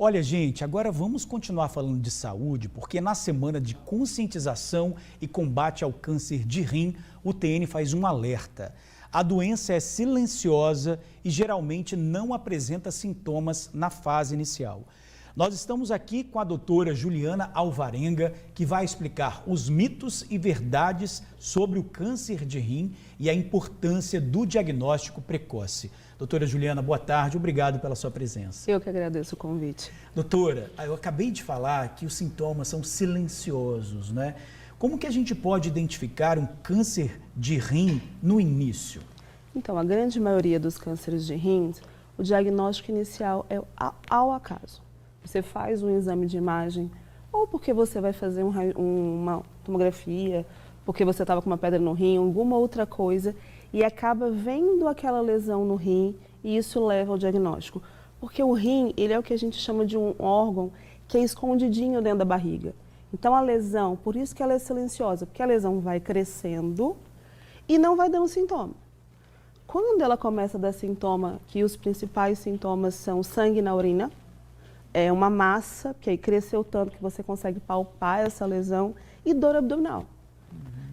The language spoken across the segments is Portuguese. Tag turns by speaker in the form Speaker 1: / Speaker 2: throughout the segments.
Speaker 1: Olha, gente, agora vamos continuar falando de saúde, porque na semana de conscientização e combate ao câncer de rim, o TN faz um alerta. A doença é silenciosa e geralmente não apresenta sintomas na fase inicial. Nós estamos aqui com a doutora Juliana Alvarenga, que vai explicar os mitos e verdades sobre o câncer de rim e a importância do diagnóstico precoce. Doutora Juliana, boa tarde, obrigado pela sua presença.
Speaker 2: Eu que agradeço o convite.
Speaker 1: Doutora, eu acabei de falar que os sintomas são silenciosos, né? Como que a gente pode identificar um câncer de rim no início?
Speaker 2: Então, a grande maioria dos cânceres de rins, o diagnóstico inicial é ao acaso. Você faz um exame de imagem, ou porque você vai fazer uma tomografia, porque você estava com uma pedra no rim, alguma outra coisa, e acaba vendo aquela lesão no rim, e isso leva ao diagnóstico. Porque o rim, ele é o que a gente chama de um órgão que é escondidinho dentro da barriga. Então a lesão, por isso que ela é silenciosa, porque a lesão vai crescendo e não vai dando sintoma. Quando ela começa a dar sintoma, que os principais sintomas são sangue na urina, é uma massa, que aí cresceu tanto que você consegue palpar essa lesão, e dor abdominal.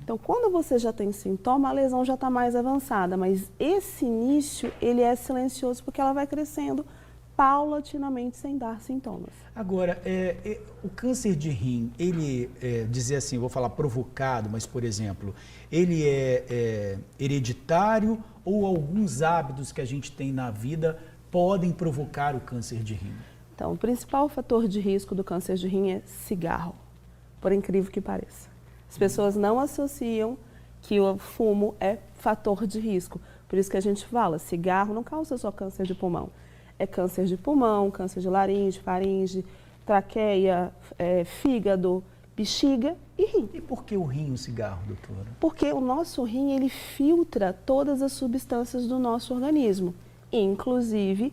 Speaker 2: Então, quando você já tem sintoma, a lesão já está mais avançada, mas esse início, ele é silencioso porque ela vai crescendo paulatinamente sem dar sintomas.
Speaker 1: Agora, o câncer de rim, ele, dizer assim, vou falar provocado, mas, por exemplo, ele é hereditário ou alguns hábitos que a gente tem na vida podem provocar o câncer de rim?
Speaker 2: Então, o principal fator de risco do câncer de rim é cigarro, por incrível que pareça. As pessoas não associam que o fumo é fator de risco. Por isso que a gente fala, cigarro não causa só câncer de pulmão. É câncer de pulmão, câncer de laringe, faringe, traqueia, fígado, bexiga e rim.
Speaker 1: E por que o rim, o cigarro, doutora?
Speaker 2: Porque o nosso rim, ele filtra todas as substâncias do nosso organismo, inclusive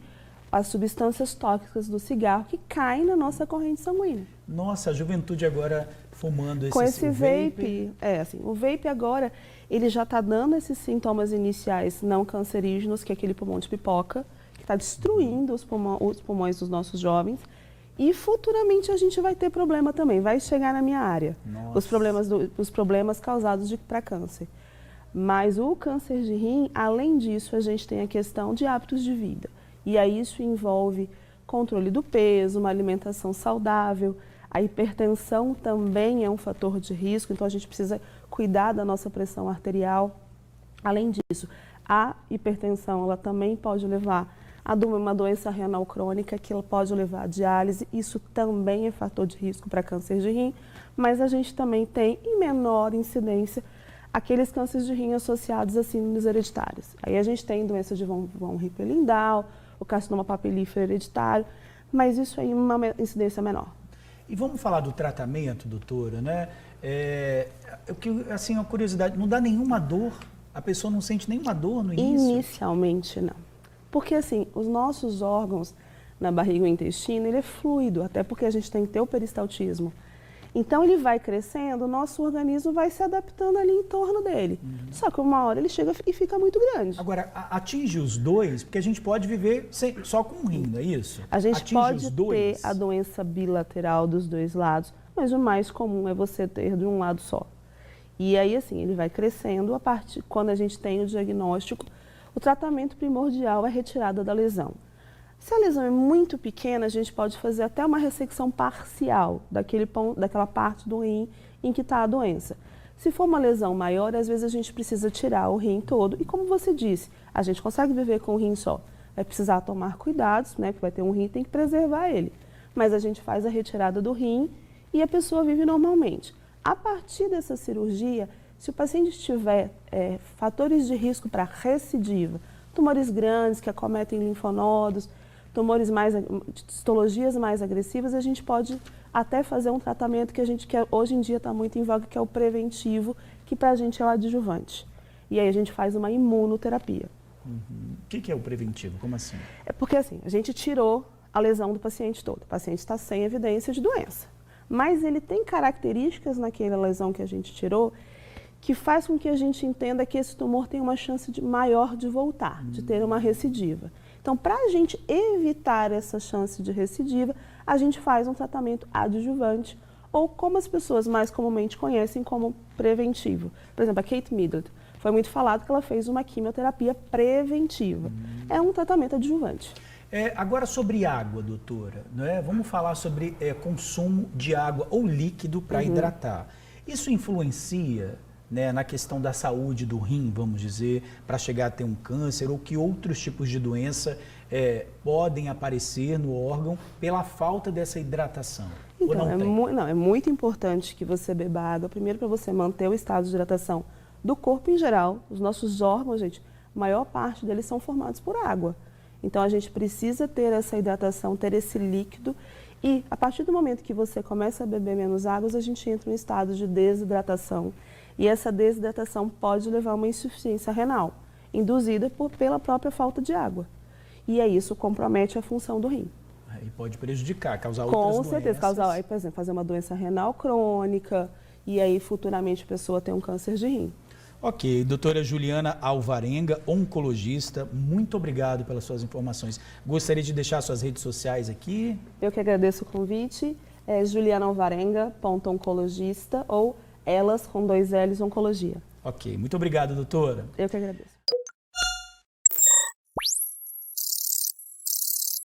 Speaker 2: as substâncias tóxicas do cigarro que caem na nossa corrente sanguínea.
Speaker 1: Nossa, a juventude agora fumando
Speaker 2: com esse vape. O vape agora, ele já está dando esses sintomas iniciais não cancerígenos, que é aquele pulmão de pipoca, que está destruindo os pulmões dos nossos jovens. E futuramente a gente vai ter problema também, vai chegar na minha área, os problemas causados para câncer. Mas o câncer de rim, além disso, a gente tem a questão de hábitos de vida. E aí isso envolve controle do peso, uma alimentação saudável. A hipertensão também é um fator de risco, então a gente precisa cuidar da nossa pressão arterial. Além disso, a hipertensão ela também pode levar a uma doença renal crônica, que ela pode levar a diálise. Isso também é fator de risco para câncer de rim, mas a gente também tem, em menor incidência, aqueles cânceres de rim associados a síndromes hereditárias. Aí a gente tem doença de von Hippel-Lindau, o carcinoma papilífero hereditário, mas isso aí é uma incidência menor.
Speaker 1: E vamos falar do tratamento, doutora, né? Assim, uma curiosidade, não dá nenhuma dor? A pessoa não sente nenhuma dor no início?
Speaker 2: Inicialmente, não. Porque, assim, os nossos órgãos na barriga e o intestino, ele é fluido, até porque a gente tem que ter o peristaltismo. Então, ele vai crescendo, o nosso organismo vai se adaptando ali em torno dele. Só que uma hora ele chega e fica muito grande.
Speaker 1: Agora, atinge os dois, porque a gente pode viver só com um rim, não é isso?
Speaker 2: A gente pode ter a doença bilateral dos dois lados, mas o mais comum é você ter de um lado só. E aí, assim, ele vai crescendo, quando a gente tem o diagnóstico, o tratamento primordial é a retirada da lesão. Se a lesão é muito pequena, a gente pode fazer até uma ressecção parcial daquela parte do rim em que está a doença. Se for uma lesão maior, às vezes a gente precisa tirar o rim todo. E como você disse, a gente consegue viver com um rim só. Vai precisar tomar cuidados, né? Porque vai ter um rim, tem que preservar ele. Mas a gente faz a retirada do rim e a pessoa vive normalmente. A partir dessa cirurgia, se o paciente tiver fatores de risco para recidiva, tumores grandes que acometem linfonodos, histologias mais agressivas, a gente pode até fazer um tratamento que hoje em dia está muito em voga, que é o preventivo, que para a gente é o adjuvante. E aí a gente faz uma imunoterapia.
Speaker 1: O que é o preventivo? Como assim?
Speaker 2: É porque assim, a gente tirou a lesão do paciente todo. O paciente está sem evidência de doença. Mas ele tem características naquela lesão que a gente tirou que faz com que a gente entenda que esse tumor tem uma chance maior de voltar, de ter uma recidiva. Então, para a gente evitar essa chance de recidiva, a gente faz um tratamento adjuvante, ou como as pessoas mais comumente conhecem como preventivo. Por exemplo, a Kate Middleton, foi muito falado que ela fez uma quimioterapia preventiva. É um tratamento adjuvante.
Speaker 1: Agora sobre água, doutora, né? Vamos falar sobre consumo de água ou líquido para hidratar. Isso influencia, né, na questão da saúde do rim, vamos dizer, para chegar a ter um câncer, ou que outros tipos de doença podem aparecer no órgão pela falta dessa hidratação?
Speaker 2: Então, é muito importante que você beba água, primeiro para você manter o estado de hidratação do corpo em geral. Os nossos órgãos, gente, a maior parte deles são formados por água. Então, a gente precisa ter essa hidratação, ter esse líquido. E, a partir do momento que você começa a beber menos água, a gente entra em um estado de desidratação. E essa desidratação pode levar a uma insuficiência renal, induzida pela própria falta de água. E aí isso compromete a função do rim.
Speaker 1: E pode prejudicar, causar outras doenças. Com certeza,
Speaker 2: causar, por exemplo, fazer uma doença renal crônica e aí futuramente a pessoa tem um câncer de rim.
Speaker 1: Ok, doutora Juliana Alvarenga, oncologista, muito obrigado pelas suas informações. Gostaria de deixar suas redes sociais aqui?
Speaker 2: Eu que agradeço o convite, é julianaalvarenga.oncologista ou elas com 2 L's oncologia.
Speaker 1: Ok, muito obrigado, doutora.
Speaker 2: Eu que agradeço.